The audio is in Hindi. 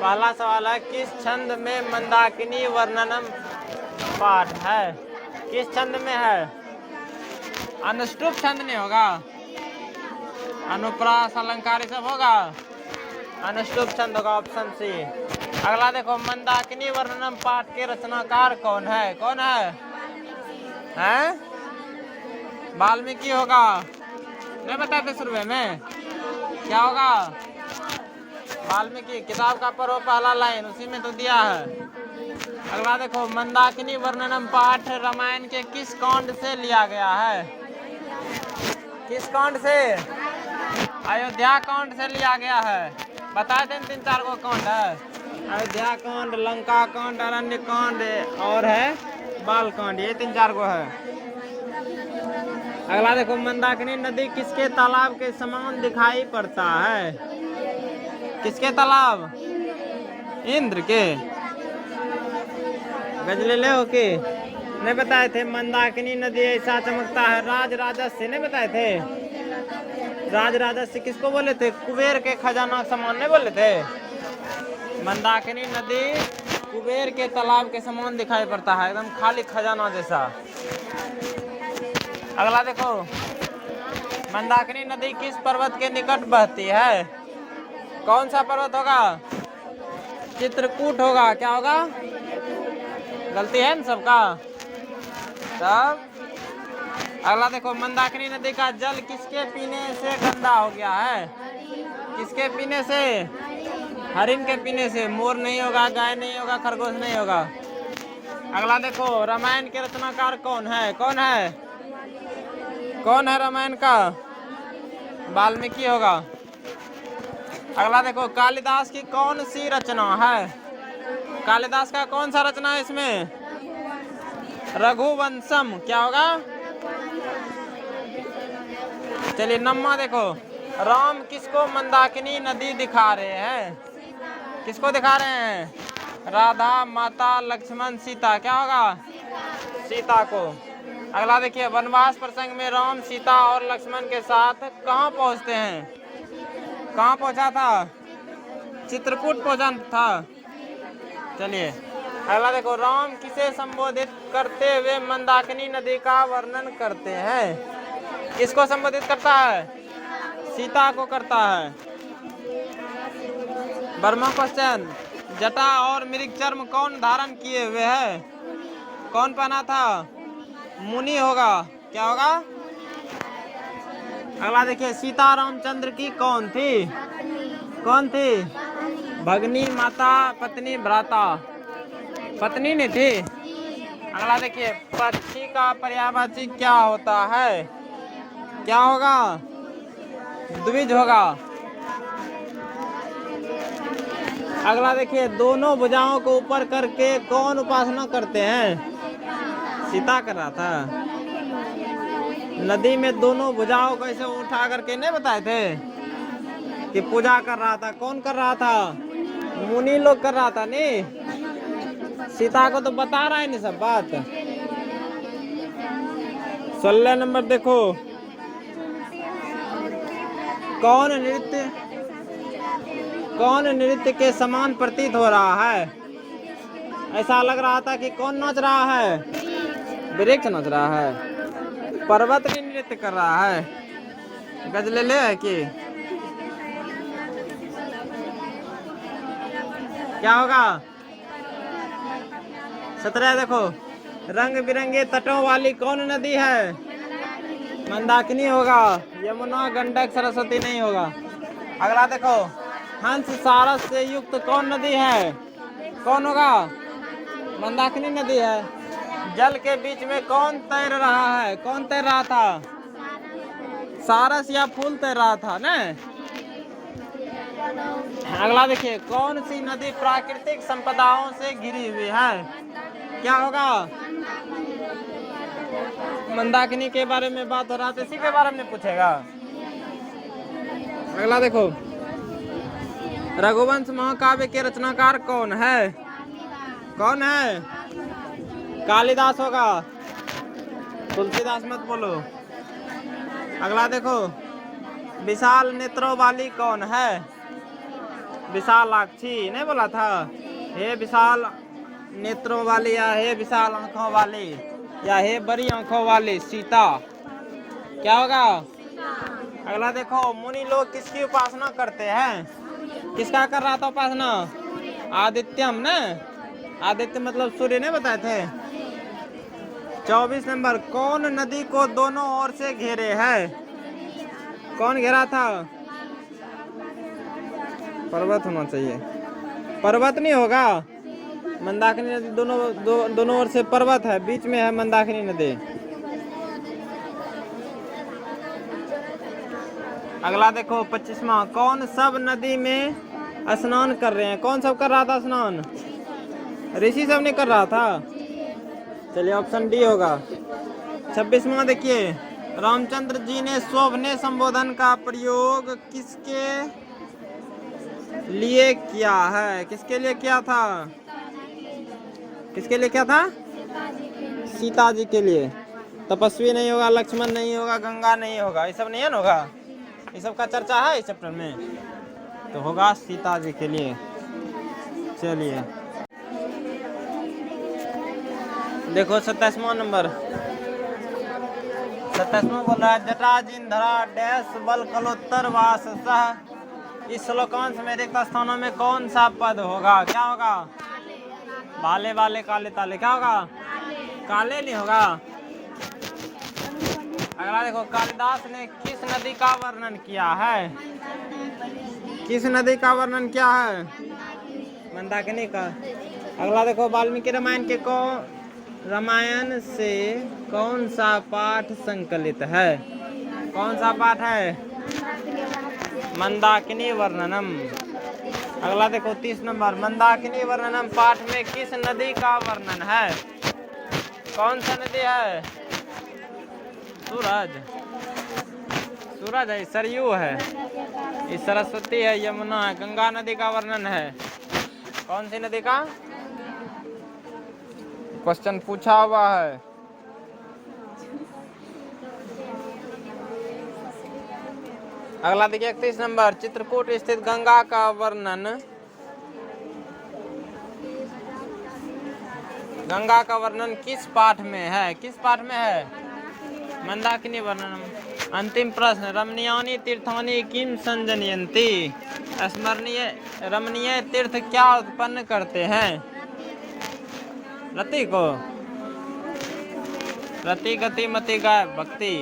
पहला सवाल है, किस छंद में मंदाकिनी वर्णनम पाठ है? किस छंद में है? अनुष्टुप छंद नहीं होगा, अनुप्रास अलंकार सब होगा, अनुष्टुप छंद होगा, ऑप्शन सी। अगला देखो, मंदाकिनी वर्णनम पाठ के रचनाकार कौन है? कौन है? हैं? वाल्मीकि होगा। नहीं बताते शुरू में क्या होगा? वाल्मीकि। किताब का पढ़ो पहला लाइन, उसी में तो दिया है। अगला देखो, मंदाकिनी वर्णनम पाठ रामायण के किस कांड से लिया गया है? किस कांड से? अयोध्या कांड से लिया गया है। बताए थे 3-4 गो कांड है, अयोध्या कांड, लंका कांड, अरण्य कांड और है बाल कांड, ये 3-4 गो है। अगला देखो, मंदाकिनी नदी किसके तालाब के समान दिखाई पड़ता है? किसके तालाब? इंद्र के। गजले ले हो के नहीं बताए थे? मंदाकिनी नदी ऐसा चमकता है राज राजस्य, नहीं बताए थे? राज राजस्य किसको बोले थे? कुबेर के खजाना समान, नहीं बोले थे? मंदाकिनी नदी कुबेर के तालाब के समान दिखाई पड़ता है, एकदम खाली खजाना जैसा। अगला देखो, मंदाकिनी नदी किस पर्वत के निकट बहती है? कौन सा पर्वत होगा? चित्रकूट होगा। क्या होगा? गलती है ना सबका तब। अगला देखो, मंदाकिनी नदी का जल किसके पीने से गंदा हो गया है? किसके पीने से? हरिण के पीने से। मोर नहीं होगा, गाय नहीं होगा, खरगोश नहीं होगा। अगला देखो, रामायण के रचनाकार कौन है? कौन है? कौन है रामायण का? वाल्मीकि होगा। अगला देखो, कालिदास की कौन सी रचना है? कालिदास का कौन सा रचना है इसमें? रघुवंशम। क्या होगा? चलिए नम्मा देखो, राम किसको मंदाकिनी नदी दिखा रहे हैं? किसको दिखा रहे हैं? राधा, माता, लक्ष्मण, सीता। क्या होगा? सीता को। अगला देखिए, वनवास प्रसंग में राम, सीता और लक्ष्मण के साथ कहाँ पहुँचते हैं? कहाँ पहुँचा था? चित्रकूट पहुँचा था। चलिए अगला देखो, राम किसे संबोधित करते हुए मंदाकिनी नदी का वर्णन करते हैं? किसको संबोधित करता है? सीता को करता है। वर्मा क्वेश्चन, जटा और मृग चर्म कौन धारण किए हुए है? कौन पहना था? मुनि होगा। क्या होगा? अगला देखिए, सीता रामचंद्र की कौन थी? कौन थी? भगनी, माता, पत्नी, भ्राता। पत्नी नहीं थी। अगला देखिए, पक्षी का पर्यायवाची क्या होता है? क्या होगा? द्विज होगा। अगला देखिए, दोनों भुजाओं को ऊपर करके कौन उपासना करते हैं? सीता कर रहा था। नदी में दोनों भुजाओं को ऐसे उठा करके नहीं बताए थे कि पूजा कर रहा था? कौन कर रहा था? मुनि लोग कर रहा था। नहीं, सीता को तो बता रहा है नहीं सब बात। 16 नंबर देखो, कौन नृत्य के समान प्रतीत हो रहा है? ऐसा लग रहा था कि कौन नाच रहा है? वृक्ष नाच रहा है, पर्वत भी नृत्य कर रहा है। गजले ले है कि क्या होगा? 17 देखो, रंग बिरंगे तटों वाली कौन नदी है? मंदाकिनी होगा। यमुना, गंडक, सरस्वती नहीं होगा। अगला देखो, हंस सारस से युक्त कौन नदी है? कौन होगा? मंदाकिनी नदी है। जल के बीच में कौन तैर रहा है? कौन तैर रहा था? सारस या फूल तैर रहा था ना। अगला देखिए, कौन सी नदी प्राकृतिक संपदाओं से घिरी हुई है? क्या होगा? मंदाकिनी के बारे में बात हो रहा था, इसी के बारे में पूछेगा। अगला देखो, रघुवंश महाकाव्य के रचनाकार कौन है? कौन है? कालिदास होगा। तुलसीदास मत बोलो। अगला देखो, विशाल नेत्रों वाली कौन है? विशालाक्षी नहीं बोला था? हे विशाल नेत्रों वाली, या हे विशाल आंखों वाली, या हे बड़ी आंखों वाली सीता, क्या होगा? अगला देखो, मुनि लोग किसकी उपासना करते हैं? किसका कर रहा था उपासना? आदित्यम ना, आदित्य मतलब सूर्य ने बताए थे। 24 नंबर, कौन नदी को दोनों ओर से घेरे है? कौन घेरा था? पर्वत होना चाहिए, पर्वत नहीं होगा। मंदाकिनी नदी दोनों ओर से पर्वत है, बीच में है मंदाकिनी नदी। अगला देखो 25वां, कौन सब नदी में स्नान कर रहे हैं? कौन सब कर रहा था स्नान? ऋषि सब नहीं कर रहा था। चलिए ऑप्शन डी होगा। 26वां देखिए, रामचंद्र जी ने शोभनीय संबोधन का प्रयोग किसके लिए किया है? किसके लिए किया था? किसके लिए किया था? सीता जी के लिए। तपस्वी नहीं होगा, लक्ष्मण नहीं होगा, गंगा नहीं होगा, ये सब नहीं होगा। ये सब का चर्चा है इस चैप्टर में, तो होगा सीता जी के लिए। चलिए देखो 27वां नंबर, 27वां बोल रहा है, जटाजिंधरा डैश बल कलोत्तर वास सह। इस श्लोकांश में रिक्त स्थानों में कौन सा पद होगा? क्या होगा? भाले वाले काले ताले, क्या होगा? काले नहीं होगा। अगला देखो, कालिदास ने किस नदी का वर्णन किया है? किस नदी का वर्णन किया है? मंदाकिनी का। अगला देखो, वाल्मीकि रामायण से कौन सा पाठ संकलित है? कौन सा पाठ है? मंदाकिनी वर्णनम। अगला देखो 30 नंबर, मंदाकिनी वर्णनम पाठ में किस नदी का वर्णन है? कौन सा नदी है? सूरज, सूरज है, सरयू है, ये सरस्वती है, यमुना है, गंगा नदी का वर्णन है। कौन सी नदी का? क्वेश्चन पूछा हुआ है। अगला देखिए 31 नंबर, चित्रकूट स्थित गंगा का वर्णन, गंगा का वर्णन किस पाठ में है? किस पाठ में है? मंदाकिनी वर्णनम। अंतिम प्रश्न, रमणीयानि तीर्थानि किम संजनयन्ति? स्मरणीय रमणीय तीर्थ क्या उत्पन्न करते हैं? रति को, रति गति मति गाय भक्ति।